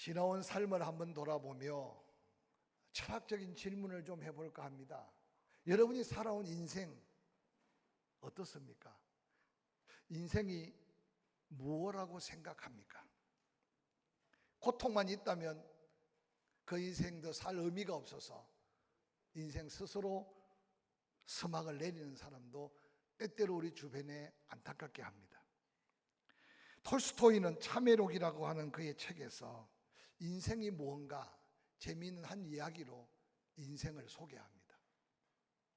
지나온 삶을 한번 돌아보며 철학적인 질문을 좀 해볼까 합니다. 여러분이 살아온 인생 어떻습니까? 인생이 무엇이라고 생각합니까? 고통만 있다면 그 인생도 살 의미가 없어서 인생 스스로 서막을 내리는 사람도 때때로 우리 주변에 안타깝게 합니다. 톨스토이는 참회록이라고 하는 그의 책에서 인생이 무언가 재미있는 한 이야기로 인생을 소개합니다.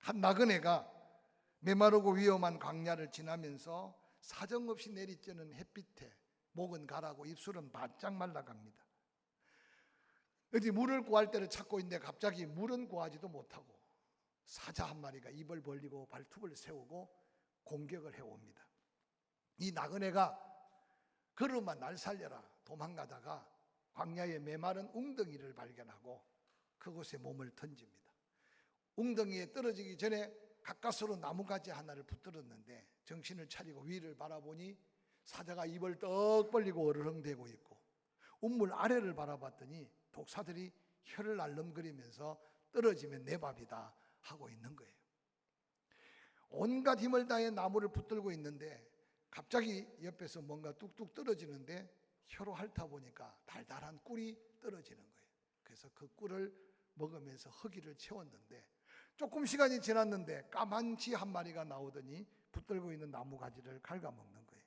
한 나그네가 메마르고 위험한 광야를 지나면서 사정없이 내리쬐는 햇빛에 목은 가라고 입술은 바짝 말라갑니다. 어디 물을 구할 때를 찾고 있는데 갑자기 물은 구하지도 못하고 사자 한 마리가 입을 벌리고 발톱을 세우고 공격을 해옵니다. 이 나그네가 걸음아 날 살려라 도망가다가 광야의 메마른 웅덩이를 발견하고 그곳에 몸을 던집니다. 웅덩이에 떨어지기 전에 가까스로 나무가지 하나를 붙들었는데 정신을 차리고 위를 바라보니 사자가 입을 떡 벌리고 어르렁대고 있고 운물 아래를 바라봤더니 독사들이 혀를 날름거리면서 떨어지면 내 밥이다 하고 있는 거예요. 온갖 힘을 다해 나무를 붙들고 있는데 갑자기 옆에서 뭔가 뚝뚝 떨어지는데 혀로 핥아보니까 달달한 꿀이 떨어지는 거예요. 그래서 그 꿀을 먹으면서 허기를 채웠는데 조금 시간이 지났는데 까만 쥐 한 마리가 나오더니 붙들고 있는 나무가지를 갉아먹는 거예요.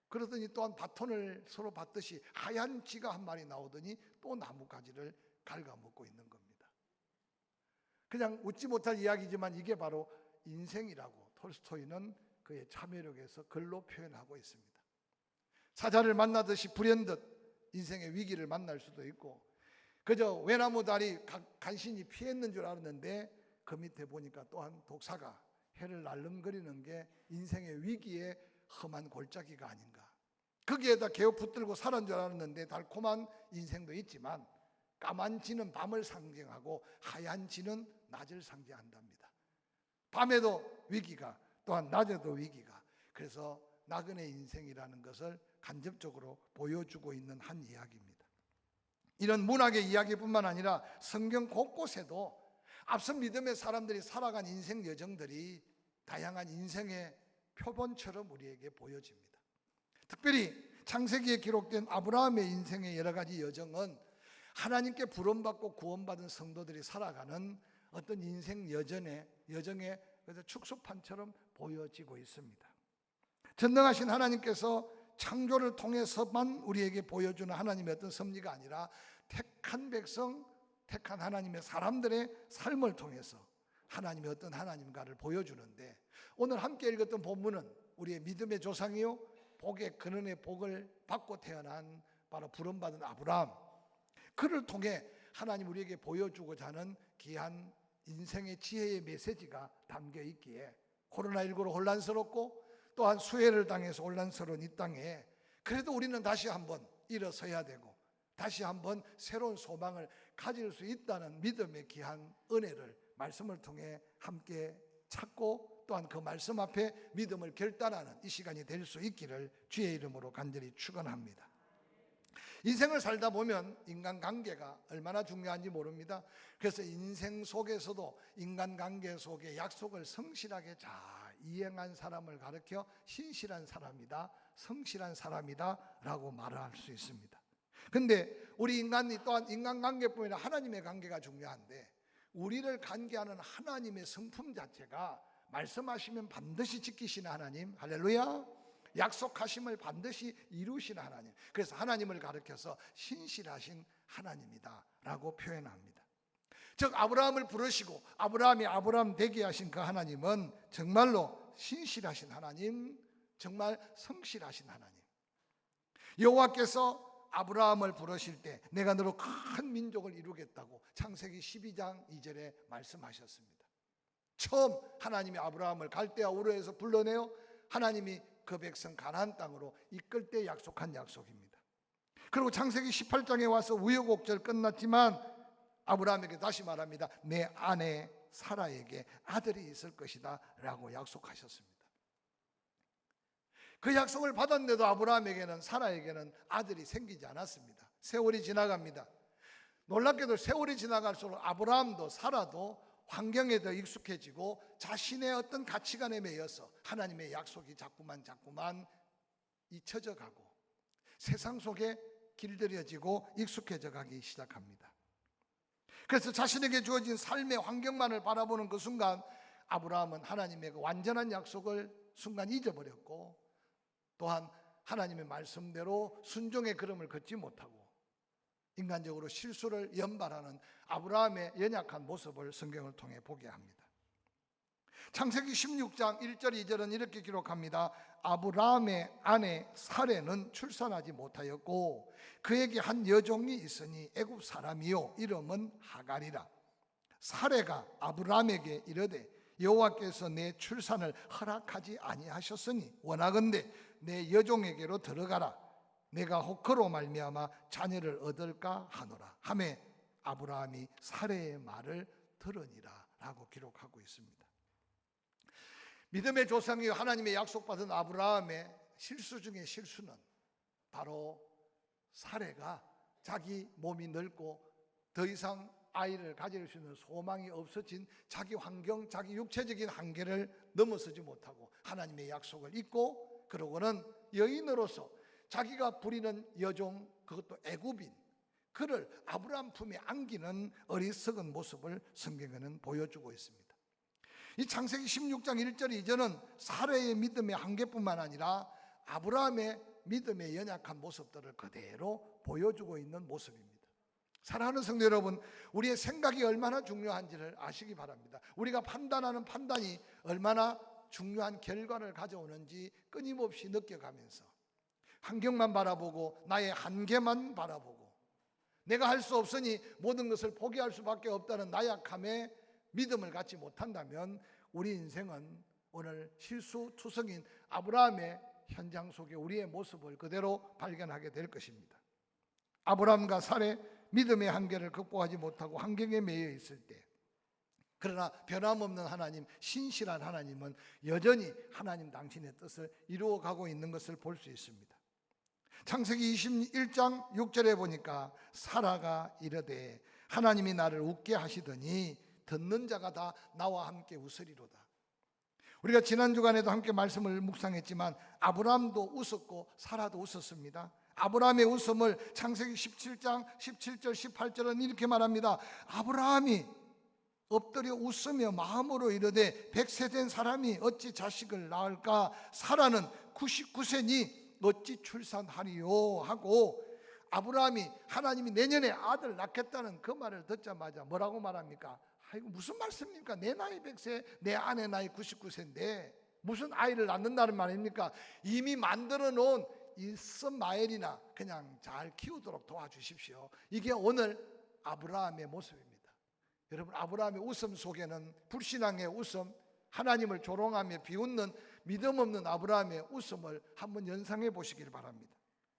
그러더니 또한 바톤을 서로 받듯이 하얀 쥐가 한 마리 나오더니 또 나무가지를 갉아먹고 있는 겁니다. 그냥 웃지 못할 이야기지만 이게 바로 인생이라고 톨스토이는 그의 참회록에서 글로 표현하고 있습니다. 사자를 만나듯이 불현듯 인생의 위기를 만날 수도 있고 그저 외나무 다리 간신히 피했는 줄 알았는데 그 밑에 보니까 또한 독사가 해를 날름거리는 게 인생의 위기의 험한 골짜기가 아닌가. 거기에다 개업 붙들고 살은 줄 알았는데 달콤한 인생도 있지만 까만 쥐는 밤을 상징하고 하얀 쥐는 낮을 상징한답니다. 밤에도 위기가 또한 낮에도 위기가. 그래서 나그네 인생이라는 것을 간접적으로 보여주고 있는 한 이야기입니다. 이런 문학의 이야기뿐만 아니라 성경 곳곳에도 앞선 믿음의 사람들이 살아간 인생 여정들이 다양한 인생의 표본처럼 우리에게 보여집니다. 특별히 창세기에 기록된 아브라함의 인생의 여러 가지 여정은 하나님께 부름받고 구원받은 성도들이 살아가는 어떤 인생 여정의 축소판처럼 보여지고 있습니다. 전능하신 하나님께서 창조를 통해서만 우리에게 보여주는 하나님의 어떤 섭리가 아니라 택한 백성, 택한 하나님의 사람들의 삶을 통해서 하나님의 어떤 하나님과를 보여주는데 오늘 함께 읽었던 본문은 우리의 믿음의 조상이요 복의 근원의 복을 받고 태어난 바로 부름받은 아브라함, 그를 통해 하나님 우리에게 보여주고자 하는 귀한 인생의 지혜의 메시지가 담겨 있기에 코로나19로 혼란스럽고 또한 수해를 당해서 혼란스러운 이 땅에 그래도 우리는 다시 한번 일어서야 되고 다시 한번 새로운 소망을 가질 수 있다는 믿음의 귀한 은혜를 말씀을 통해 함께 찾고 또한 그 말씀 앞에 믿음을 결단하는 이 시간이 될 수 있기를 주의 이름으로 간절히 축원합니다. 인생을 살다 보면 인간관계가 얼마나 중요한지 모릅니다. 그래서 인생 속에서도 인간관계 속에 약속을 성실하게 잘 이행한 사람을 가르쳐 신실한 사람이다, 성실한 사람이다 라고 말할 수 있습니다. 근데 우리 인간이 또한 인간관계뿐 아니라 하나님의 관계가 중요한데 우리를 관계하는 하나님의 성품 자체가 말씀하시면 반드시 지키시는 하나님, 할렐루야, 약속하심을 반드시 이루시는 하나님. 그래서 하나님을 가르쳐서 신실하신 하나님이다 라고 표현합니다. 즉 아브라함을 부르시고 아브라함이 아브라함 되게 하신 그 하나님은 정말로 신실하신 하나님, 정말 성실하신 하나님. 여호와께서 아브라함을 부르실 때 내가 너로 큰 민족을 이루겠다고 창세기 12장 2절에 말씀하셨습니다. 처음 하나님이 아브라함을 갈대아 우르에서 불러내어 하나님이 그 백성 가나안 땅으로 이끌 때 약속한 약속입니다. 그리고 창세기 18장에 와서 우여곡절 끝났지만 아브라함에게 다시 말합니다. 내 아내 사라에게 아들이 있을 것이다 라고 약속하셨습니다. 그 약속을 받았는데도 아브라함에게는, 사라에게는 아들이 생기지 않았습니다. 세월이 지나갑니다. 놀랍게도 세월이 지나갈수록 아브라함도 사라도 환경에 더 익숙해지고 자신의 어떤 가치관에 매여서 하나님의 약속이 자꾸만 잊혀져 가고 세상 속에 길들여지고 익숙해져 가기 시작합니다. 그래서 자신에게 주어진 삶의 환경만을 바라보는 그 순간 아브라함은 하나님의 그 완전한 약속을 순간 잊어버렸고, 또한 하나님의 말씀대로 순종의 걸음을 걷지 못하고 인간적으로 실수를 연발하는 아브라함의 연약한 모습을 성경을 통해 보게 합니다. 창세기 16장 1절 2절은 이렇게 기록합니다. 아브라함의 아내 사레는 출산하지 못하였고 그에게 한 여종이 있으니 애굽 사람이요 이름은 하갈이라. 사레가 아브라함에게 이르되 여호와께서 내 출산을 허락하지 아니하셨으니 원하건대 내 여종에게로 들어가라. 내가 혹 그로 말미암아 자녀를 얻을까 하노라 하매 아브라함이 사레의 말을 들으니라 라고 기록하고 있습니다. 믿음의 조상이 하나님의 약속받은 아브라함의 실수 중에 실수는 바로 사레가 자기 몸이 늙고 더 이상 아이를 가질 수 있는 소망이 없어진 자기 환경, 자기 육체적인 한계를 넘어서지 못하고 하나님의 약속을 잊고 그러고는 여인으로서 자기가 부리는 여종, 그것도 애굽인, 그를 아브라함 품에 안기는 어리석은 모습을 성경에는 보여주고 있습니다. 이 창세기 16장 1절 2절은 사레의 믿음의 한계뿐만 아니라 아브라함의 믿음의 연약한 모습들을 그대로 보여주고 있는 모습입니다. 사랑하는 성도 여러분, 우리의 생각이 얼마나 중요한지를 아시기 바랍니다. 우리가 판단하는 판단이 얼마나 중요한 결과를 가져오는지 끊임없이 느껴가면서 환경만 바라보고 나의 한계만 바라보고 내가 할 수 없으니 모든 것을 포기할 수밖에 없다는 나약함에 믿음을 갖지 못한다면 우리 인생은 오늘 실수투성인 아브라함의 현장 속에 우리의 모습을 그대로 발견하게 될 것입니다. 아브라함과 사레 믿음의 한계를 극복하지 못하고 환경에 매여 있을 때, 그러나 변함없는 하나님, 신실한 하나님은 여전히 하나님 당신의 뜻을 이루어가고 있는 것을 볼 수 있습니다. 창세기 21장 6절에 보니까 사라가 이르되 하나님이 나를 웃게 하시더니 듣는 자가 다 나와 함께 웃으리로다. 우리가 지난 주간에도 함께 말씀을 묵상했지만 아브라함도 웃었고 사라도 웃었습니다. 아브라함의 웃음을 창세기 17장 17절 18절은 이렇게 말합니다. 아브라함이 엎드려 웃으며 마음으로 이르되 100세 된 사람이 어찌 자식을 낳을까? 사라는 99세니 어찌 출산하리요? 하고 아브라함이 하나님이 내년에 아들 낳겠다는 그 말을 듣자마자 뭐라고 말합니까? 아이고 무슨 말씀입니까? 내 나이 100세, 내 아내 나이 99세인데 무슨 아이를 낳는다는 말입니까? 이미 만들어 놓은 이스마엘이나 그냥 잘 키우도록 도와주십시오. 이게 오늘 아브라함의 모습입니다. 여러분, 아브라함의 웃음 속에는 불신앙의 웃음, 하나님을 조롱하며 비웃는 믿음 없는 아브라함의 웃음을 한번 연상해 보시길 바랍니다.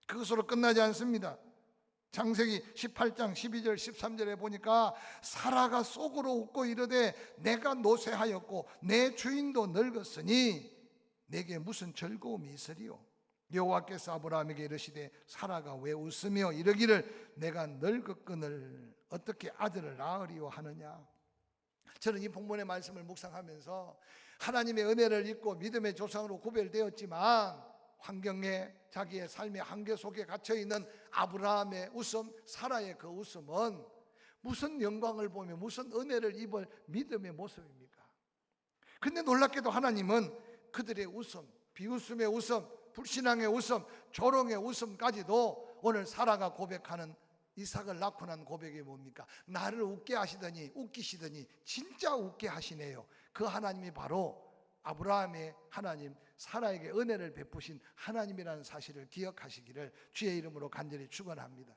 그것으로 끝나지 않습니다. 창세기 18장 12절 13절에 보니까 사라가 속으로 웃고 이르되 내가 노쇠하였고 내 주인도 늙었으니 내게 무슨 즐거움이 있으리요? 여호와께서 아브라함에게 이르시되 사라가 왜 웃으며 이르기를 내가 늙었거늘 어떻게 아들을 낳으리요 하느냐. 저는 이 본문의 말씀을 묵상하면서 하나님의 은혜를 잊고 믿음의 조상으로 구별되었지만 환경에 자기의 삶의 한계 속에 갇혀있는 아브라함의 웃음, 사라의 그 웃음은 무슨 영광을 보며 무슨 은혜를 입을 믿음의 모습입니까? 근데 놀랍게도 하나님은 그들의 웃음, 비웃음의 웃음, 불신앙의 웃음, 조롱의 웃음까지도 오늘 사라가 고백하는 이삭을 낳고 난 고백이 뭡니까? 나를 웃게 하시더니 웃기시더니 진짜 웃게 하시네요. 그 하나님이 바로 아브라함의 하나님, 사라에게 은혜를 베푸신 하나님이라는 사실을 기억하시기를 주의 이름으로 간절히 축원합니다.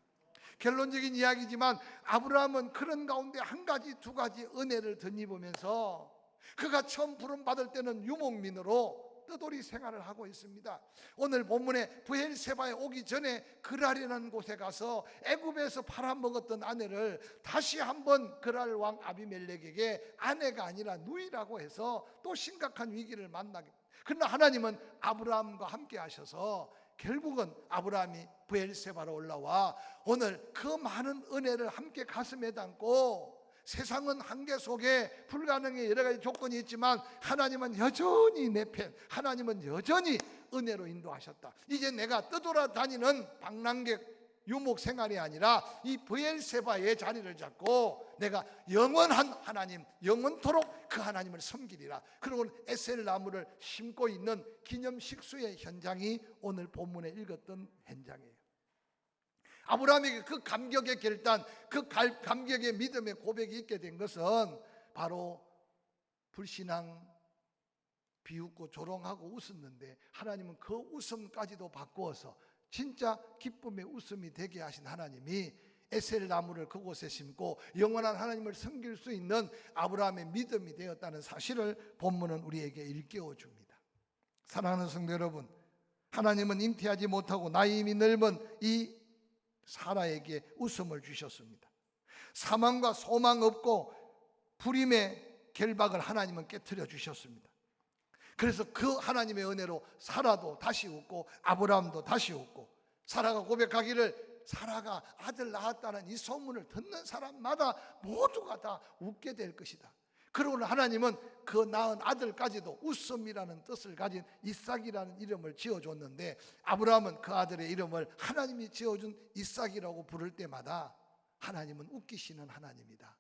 결론적인 이야기지만 아브라함은 그런 가운데 한 가지 두 가지 은혜를 덧입으면서 그가 처음 부름받을 때는 유목민으로 떠돌이 생활을 하고 있습니다. 오늘 본문에 브엘세바에 오기 전에 그랄이라는 곳에 가서 애굽에서 팔아먹었던 아내를 다시 한번 그랄 왕 아비멜렉에게 아내가 아니라 누이라고 해서 또 심각한 위기를 만나게. 그러나 하나님은 아브라함과 함께 하셔서 결국은 아브라함이 브엘세바로 올라와 오늘 그 많은 은혜를 함께 가슴에 담고, 세상은 한계 속에 불가능의 여러 가지 조건이 있지만 하나님은 여전히 내 편, 하나님은 여전히 은혜로 인도하셨다. 이제 내가 떠돌아다니는 방랑객 유목 생활이 아니라 이 브엘세바의 자리를 잡고 내가 영원한 하나님, 영원토록 그 하나님을 섬기리라. 그리고 에셀 나무를 심고 있는 기념 식수의 현장이 오늘 본문에 읽었던 현장이에요. 아브라함에게 그 감격의 결단, 그 감격의 믿음의 고백이 있게 된 것은 바로 불신앙, 비웃고 조롱하고 웃었는데 하나님은 그 웃음까지도 바꾸어서 진짜 기쁨의 웃음이 되게 하신 하나님이 에셀 나무를 그곳에 심고 영원한 하나님을 섬길 수 있는 아브라함의 믿음이 되었다는 사실을 본문은 우리에게 일깨워 줍니다. 사랑하는 성도 여러분, 하나님은 잉태하지 못하고 나이임이 넓은 이 사라에게 웃음을 주셨습니다. 사망과 소망 없고 불임의 결박을 하나님은 깨트려 주셨습니다. 그래서 그 하나님의 은혜로 사라도 다시 웃고 아브라함도 다시 웃고, 사라가 고백하기를 사라가 아들 낳았다는 이 소문을 듣는 사람마다 모두가 다 웃게 될 것이다. 그러고 하나님은 그 낳은 아들까지도 웃음이라는 뜻을 가진 이삭이라는 이름을 지어줬는데, 아브라함은 그 아들의 이름을 하나님이 지어준 이삭이라고 부를 때마다 하나님은 웃기시는 하나님이다.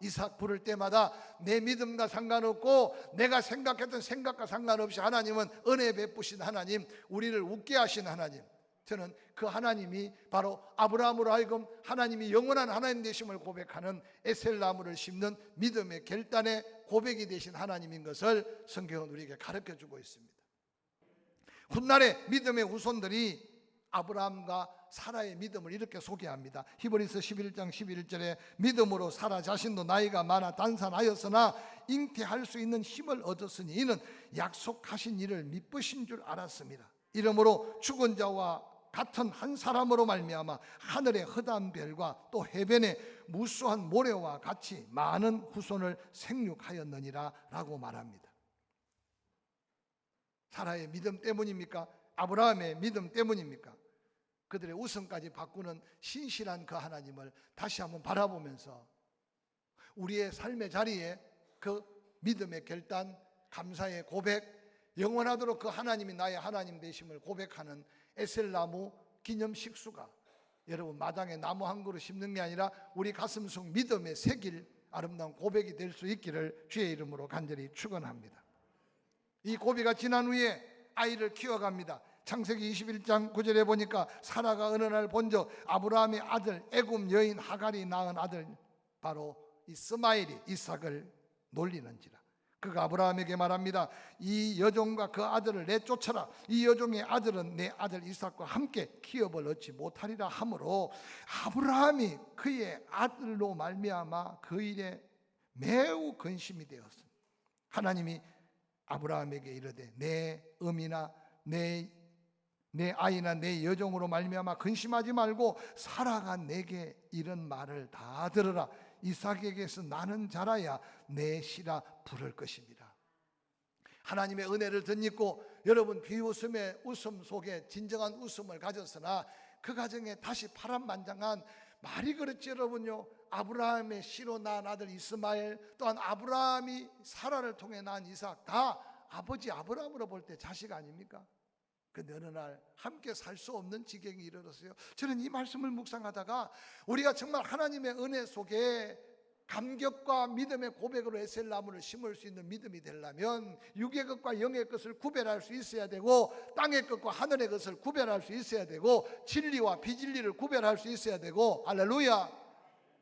이삭 부를 때마다 내 믿음과 상관없고 내가 생각했던 생각과 상관없이 하나님은 은혜 베푸신 하나님, 우리를 웃게 하신 하나님, 저는 그 하나님이 바로 아브라함으로 하여금 하나님이 영원한 하나님 되심을 고백하는 에셀 나무를 심는 믿음의 결단의 고백이 되신 하나님인 것을 성경은 우리에게 가르쳐주고 있습니다. 훗날의 믿음의 후손들이 아브라함과 사라의 믿음을 이렇게 소개합니다. 히브리서 11장 11절에 믿음으로 사라 자신도 나이가 많아 단산하였으나 잉태할 수 있는 힘을 얻었으니 이는 약속하신 일을 미쁘신 줄 알았습니다. 이러므로 죽은 자와 같은 한 사람으로 말미암아 하늘의 허다한 별과 또 해변의 무수한 모래와 같이 많은 후손을 생육하였느니라 라고 말합니다. 사라의 믿음 때문입니까? 아브라함의 믿음 때문입니까? 그들의 웃음까지 바꾸는 신실한 그 하나님을 다시 한번 바라보면서 우리의 삶의 자리에 그 믿음의 결단, 감사의 고백, 영원하도록 그 하나님이 나의 하나님 되심을 고백하는 에셀나무 기념 식수가 여러분 마당에 나무 한 그루 심는 게 아니라 우리 가슴 속 믿음의 새길 아름다운 고백이 될 수 있기를 주의 이름으로 간절히 축원합니다. 이 고비가 지난 후에 아이를 키워갑니다. 창세기 21장 9절에 보니까 사라가 어느 날 본적 아브라함의 아들 애굽 여인 하갈이 낳은 아들 바로 이스마엘이 이삭을 놀리는지라. 그가 아브라함에게 말합니다. 이 여종과 그 아들을 내쫓아라. 이 여종의 아들은 내 아들 이삭과 함께 기업을 얻지 못하리라 하므로 아브라함이 그의 아들로 말미암아 그 일에 매우 근심이 되었습니다. 하나님이 아브라함에게 이르되 내 음이나 내 아이나 내 여종으로 말미암아 근심하지 말고 사라가 내게 이런 말을 다 들으라. 이삭에게서 나는 자라야 내 시라 부를 것입니다. 하나님의 은혜를 덧입고 여러분 비웃음의 웃음 속에 진정한 웃음을 가졌으나 그 가정에 다시 파란만장한 말이 그렇지 여러분요, 아브라함의 씨로 낳은 아들 이스마엘, 또한 아브라함이 사라를 통해 낳은 이삭, 다 아버지 아브라함으로 볼 때 자식 아닙니까? 그런데 어느 날 함께 살 수 없는 지경이 이르렀어요. 저는 이 말씀을 묵상하다가 우리가 정말 하나님의 은혜 속에 감격과 믿음의 고백으로 에셀나무를 심을 수 있는 믿음이 되려면 육의 것과 영의 것을 구별할 수 있어야 되고 땅의 것과 하늘의 것을 구별할 수 있어야 되고 진리와 비진리를 구별할 수 있어야 되고, 할렐루야.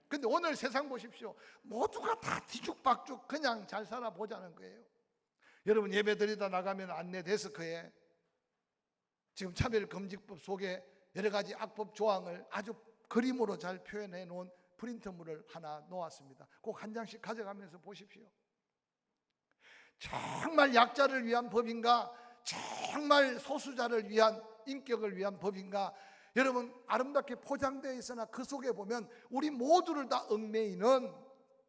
근데 오늘 세상 보십시오. 모두가 다 뒤죽박죽 그냥 잘 살아보자는 거예요. 여러분 예배 드리다 나가면 안내 데스크에 지금 차별금지법 속에 여러 가지 악법 조항을 아주 그림으로 잘 표현해 놓은 프린트물을 하나 놓았습니다. 꼭 한 장씩 가져가면서 보십시오. 정말 약자를 위한 법인가? 정말 소수자를 위한 인격을 위한 법인가? 여러분 아름답게 포장되어 있으나 그 속에 보면 우리 모두를 다 얽매이는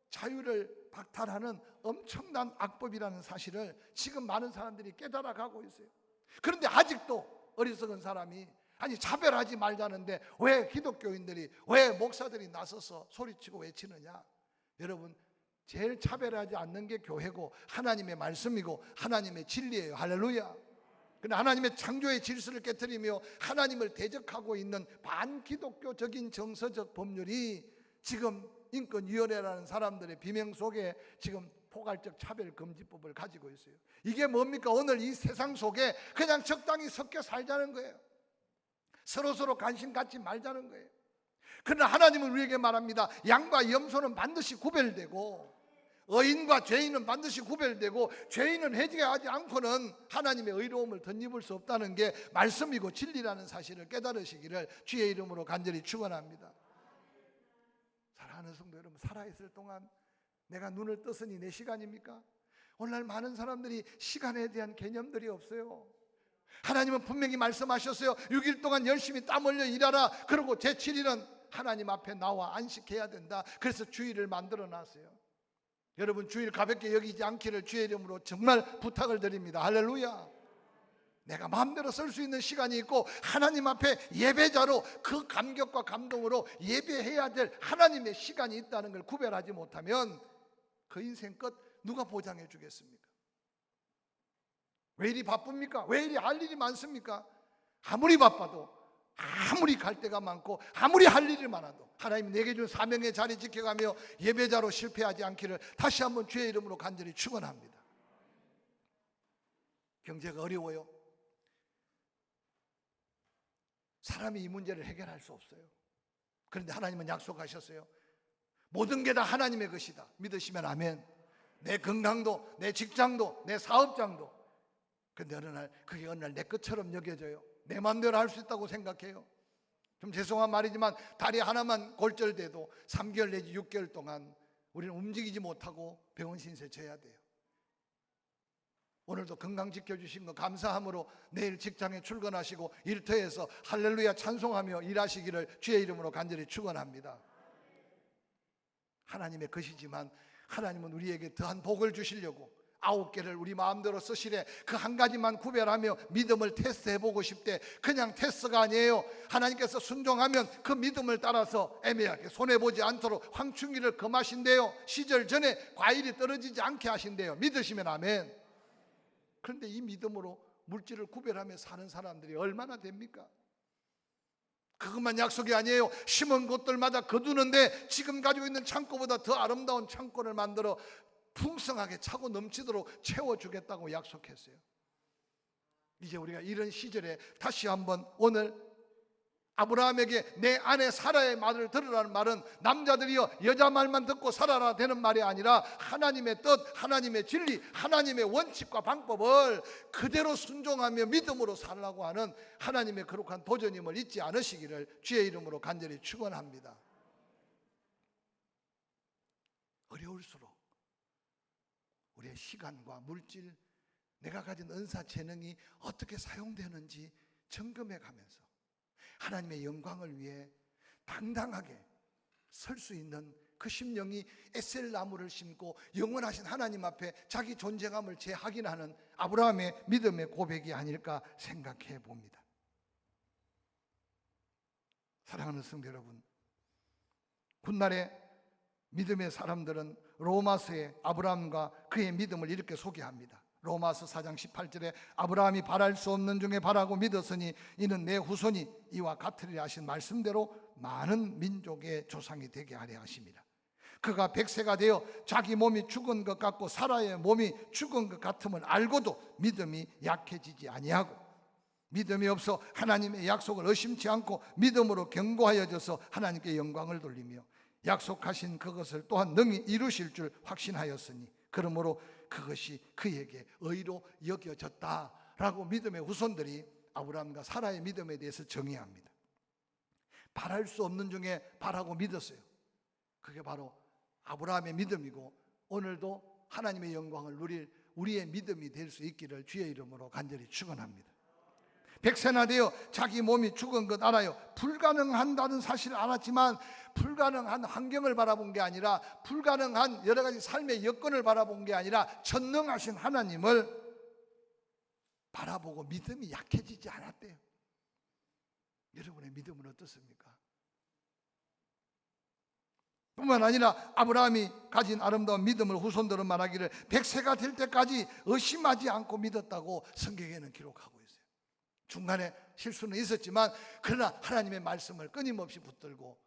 자유를 박탈하는 엄청난 악법이라는 사실을 지금 많은 사람들이 깨달아가고 있어요. 그런데 아직도 어리석은 사람이 아니 차별하지 말자는데 왜 기독교인들이 왜 목사들이 나서서 소리치고 외치느냐? 여러분 제일 차별하지 않는 게 교회고 하나님의 말씀이고 하나님의 진리예요. 할렐루야. 근데 하나님의 창조의 질서를 깨트리며 하나님을 대적하고 있는 반기독교적인 정서적 법률이 지금 인권위원회라는 사람들의 비명 속에 지금 포괄적 차별금지법을 가지고 있어요. 이게 뭡니까? 오늘 이 세상 속에 그냥 적당히 섞여 살자는 거예요. 서로서로 관심 갖지 말자는 거예요. 그러나 하나님은 우리에게 말합니다. 양과 염소는 반드시 구별되고 의인과 죄인은 반드시 구별되고 죄인은 회개하지 않고는 하나님의 의로움을 덧입을 수 없다는 게 말씀이고 진리라는 사실을 깨달으시기를 주의 이름으로 간절히 축원합니다. 사랑하는 성도 여러분, 살아있을 동안 내가 눈을 떴으니 내 시간입니까? 오늘날 많은 사람들이 시간에 대한 개념들이 없어요. 하나님은 분명히 말씀하셨어요. 6일 동안 열심히 땀 흘려 일하라. 그리고 제7일은 하나님 앞에 나와 안식해야 된다. 그래서 주일을 만들어 놨어요. 여러분 주일 가볍게 여기지 않기를 주의 이름으로 정말 부탁을 드립니다. 할렐루야. 내가 마음대로 쓸 수 있는 시간이 있고 하나님 앞에 예배자로 그 감격과 감동으로 예배해야 될 하나님의 시간이 있다는 걸 구별하지 못하면 그 인생 끝 누가 보장해 주겠습니까? 왜 이리 바쁩니까? 왜 이리 할 일이 많습니까? 아무리 바빠도 아무리 갈 데가 많고 아무리 할 일이 많아도 하나님 내게 준 사명의 자리 지켜가며 예배자로 실패하지 않기를 다시 한번 주의 이름으로 간절히 축원합니다. 경제가 어려워요. 사람이 이 문제를 해결할 수 없어요. 그런데 하나님은 약속하셨어요. 모든 게 다 하나님의 것이다. 믿으시면 아멘. 내 건강도 내 직장도 내 사업장도. 그런데 어느 날 내 것처럼 여겨져요. 내 마음대로 할 수 있다고 생각해요. 좀 죄송한 말이지만 다리 하나만 골절돼도 3개월 내지 6개월 동안 우리는 움직이지 못하고 병원 신세 져야 돼요. 오늘도 건강 지켜주신 거 감사함으로 내일 직장에 출근하시고 일터에서 할렐루야 찬송하며 일하시기를 주의 이름으로 간절히 축원합니다. 하나님의 것이지만 하나님은 우리에게 더한 복을 주시려고 9개를 우리 마음대로 쓰시래. 그 한 가지만 구별하며 믿음을 테스트해보고 싶대. 그냥 테스트가 아니에요. 하나님께서 순종하면 그 믿음을 따라서 애매하게 손해보지 않도록 황충기를 금하신대요. 시절 전에 과일이 떨어지지 않게 하신대요. 믿으시면 아멘. 그런데 이 믿음으로 물질을 구별하며 사는 사람들이 얼마나 됩니까? 그것만 약속이 아니에요. 심은 곳들마다 거두는데 지금 가지고 있는 창고보다 더 아름다운 창고를 만들어 풍성하게 차고 넘치도록 채워주겠다고 약속했어요. 이제 우리가 이런 시절에 다시 한번 오늘 아브라함에게 내 아내 사라의 말을 들으라는 말은 남자들이여 여자 말만 듣고 살아라 되는 말이 아니라 하나님의 뜻, 하나님의 진리, 하나님의 원칙과 방법을 그대로 순종하며 믿음으로 살라고 하는 하나님의 거룩한 도전임을 잊지 않으시기를 주의 이름으로 간절히 축원합니다. 어려울수록 우리의 시간과 물질, 내가 가진 은사, 재능이 어떻게 사용되는지 점검해 가면서 하나님의 영광을 위해 당당하게 설 수 있는 그 심령이 에셀 나무를 심고 영원하신 하나님 앞에 자기 존재감을 재확인하는 아브라함의 믿음의 고백이 아닐까 생각해 봅니다. 사랑하는 성도 여러분, 훗날에 믿음의 사람들은 로마서에 아브라함과 그의 믿음을 이렇게 소개합니다. 로마서 4장 18절에 아브라함이 바랄 수 없는 중에 바라고 믿었으니 이는 내 후손이 이와 같으리라 하신 말씀대로 많은 민족의 조상이 되게 하려 하심이라. 그가 100세가 되어 자기 몸이 죽은 것 같고 사라의 몸이 죽은 것 같음을 알고도 믿음이 약해지지 아니하고 믿음이 없어 하나님의 약속을 의심치 않고 믿음으로 견고하여져서 하나님께 영광을 돌리며 약속하신 그것을 또한 능히 이루실 줄 확신하였으니 그러므로 그것이 그에게 의로 여겨졌다라고 믿음의 후손들이 아브라함과 사라의 믿음에 대해서 정의합니다. 바랄 수 없는 중에 바라고 믿었어요. 그게 바로 아브라함의 믿음이고 오늘도 하나님의 영광을 누릴 우리의 믿음이 될 수 있기를 주의 이름으로 간절히 축원합니다. 100세나 되어 자기 몸이 죽은 것 알아요. 불가능한다는 사실을 알았지만 불가능한 환경을 바라본 게 아니라 불가능한 여러 가지 삶의 여건을 바라본 게 아니라 전능하신 하나님을 바라보고 믿음이 약해지지 않았대요. 여러분의 믿음은 어떻습니까? 뿐만 아니라 아브라함이 가진 아름다운 믿음을 후손들은 말하기를 100세가 될 때까지 의심하지 않고 믿었다고 성경에는 기록하고 있어요. 중간에 실수는 있었지만 그러나 하나님의 말씀을 끊임없이 붙들고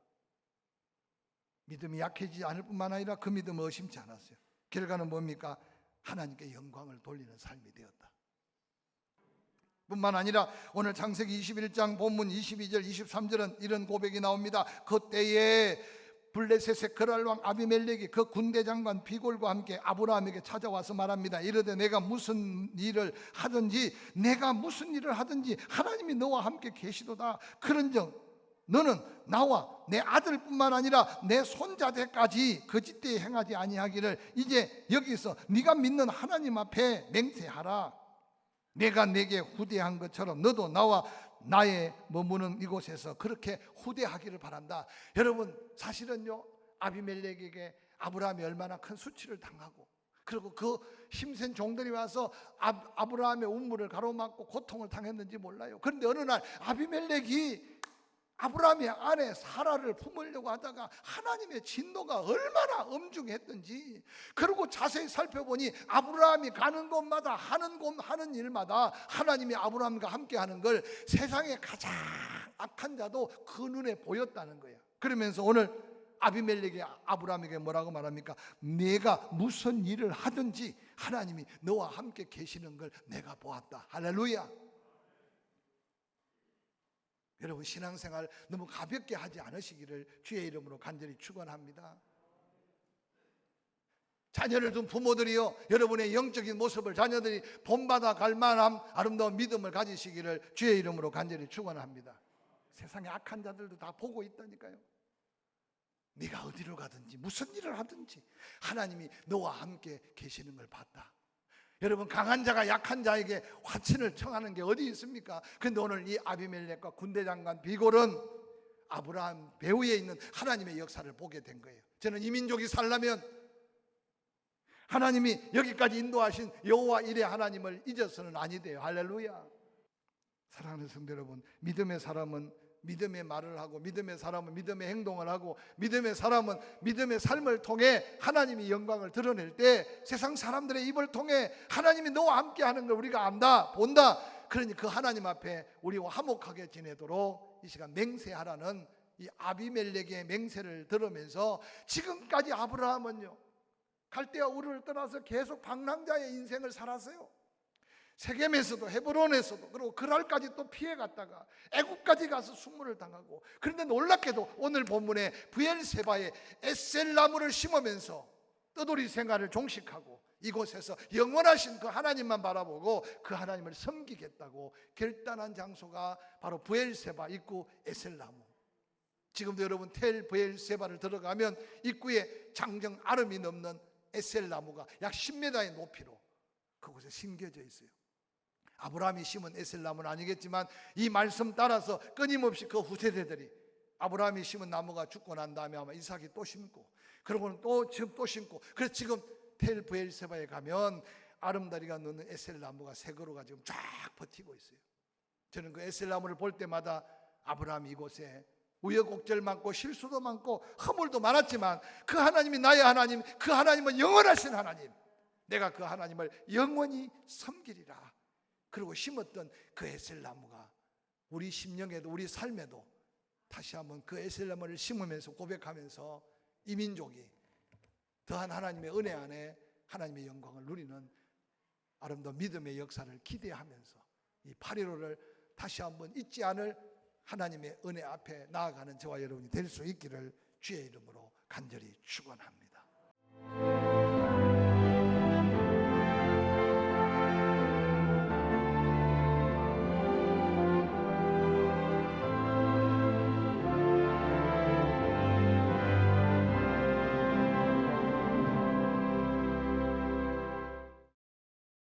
믿음이 약해지지 않을 뿐만 아니라 그 믿음을 의심치 않았어요. 결과는 뭡니까? 하나님께 영광을 돌리는 삶이 되었다. 뿐만 아니라 오늘 창세기 21장 본문 22절 23절은 이런 고백이 나옵니다. 그때에 블레셋의 그랄 왕 아비멜렉이 그 군대 장관 비골과 함께 아브라함에게 찾아와서 말합니다. 이르되 내가 무슨 일을 하든지 하나님이 너와 함께 계시도다. 그런즉 너는 나와 내 아들뿐만 아니라 내 손자들까지 거짓되이 행하지 아니하기를 이제 여기서 네가 믿는 하나님 앞에 맹세하라. 내가 내게 후대한 것처럼 너도 나와 나의 머무는 이곳에서 그렇게 후대하기를 바란다. 여러분, 사실은요, 아비멜렉에게 아브라함이 얼마나 큰 수치를 당하고, 그리고 그 힘센 종들이 와서 아브라함의 운물을 가로막고 고통을 당했는지 몰라요. 그런데 어느 날 아비멜렉이 아브라함의 아내 사라를 품으려고 하다가 하나님의 진노가 얼마나 엄중했던지, 그리고 자세히 살펴보니 아브라함이 가는 곳마다 하는 일마다 하나님이 아브라함과 함께 하는 걸 세상에 가장 악한 자도 그 눈에 보였다는 거예요. 그러면서 오늘 아비멜렉이 아브라함에게 뭐라고 말합니까? 내가 무슨 일을 하든지 하나님이 너와 함께 계시는 걸 내가 보았다. 할렐루야. 여러분, 신앙생활 너무 가볍게 하지 않으시기를 주의 이름으로 간절히 축원합니다. 자녀를 둔 부모들이요, 여러분의 영적인 모습을 자녀들이 본받아 갈 만한 아름다운 믿음을 가지시기를 주의 이름으로 간절히 축원합니다. 세상에 악한 자들도 다 보고 있다니까요. 네가 어디로 가든지 무슨 일을 하든지 하나님이 너와 함께 계시는 걸 봤다. 여러분, 강한 자가 약한 자에게 화친을 청하는 게 어디 있습니까? 그런데 오늘 이 아비멜렉과 군대 장관 비골은 아브라함 배후에 있는 하나님의 역사를 보게 된 거예요. 저는 이 민족이 살려면 하나님이 여기까지 인도하신 여호와 일의 하나님을 잊어서는 아니 돼요. 할렐루야. 사랑하는 성도 여러분, 믿음의 사람은 믿음의 말을 하고, 믿음의 사람은 믿음의 행동을 하고, 믿음의 사람은 믿음의 삶을 통해 하나님이 영광을 드러낼 때 세상 사람들의 입을 통해 하나님이 너와 함께 하는 걸 우리가 안다, 본다. 그러니 그 하나님 앞에 우리와 화목하게 지내도록 이 시간 맹세하라는 이 아비멜렉의 맹세를 들으면서 지금까지 아브라함은요, 갈대아 우르를 떠나서 계속 방랑자의 인생을 살았어요. 세겜에서도 헤브론에서도, 그리고 그랄까지 또 피해갔다가 애국까지 가서 순문을 당하고, 그런데 놀랍게도 오늘 본문에 브엘세바에 에셀나무를 심으면서 떠돌이 생활을 종식하고 이곳에서 영원하신 그 하나님만 바라보고 그 하나님을 섬기겠다고 결단한 장소가 바로 브엘세바 입구 에셀나무. 지금도 여러분 텔 브엘세바를 들어가면 입구에 장정 아름이 넘는 에셀나무가 약 10m의 높이로 그곳에 심겨져 있어요. 아브라함이 심은 에셀나무는 아니겠지만 이 말씀 따라서 끊임없이 그 후세대들이 아브라함이 심은 나무가 죽고 난 다음에 아마 이삭이 또 심고, 그러고는 또 지금 또 심고, 그래서 지금 텔 브엘세바에 가면 아름다리가 놓는 에셀나무가 새 그루가 지금 쫙 버티고 있어요. 저는 그 에셀나무를 볼 때마다 아브라함이 이곳에 우여곡절 많고 실수도 많고 허물도 많았지만 그 하나님이 나의 하나님, 그 하나님은 영원하신 하나님, 내가 그 하나님을 영원히 섬기리라. 그리고 심었던 그 에셀나무가 우리 심령에도 우리 삶에도 다시 한번 그 에셀나무를 심으면서 고백하면서 이 민족이 더한 하나님의 은혜 안에 하나님의 영광을 누리는 아름다운 믿음의 역사를 기대하면서 이 8.15를 다시 한번 잊지 않을 하나님의 은혜 앞에 나아가는 저와 여러분이 될 수 있기를 주의 이름으로 간절히 축원합니다.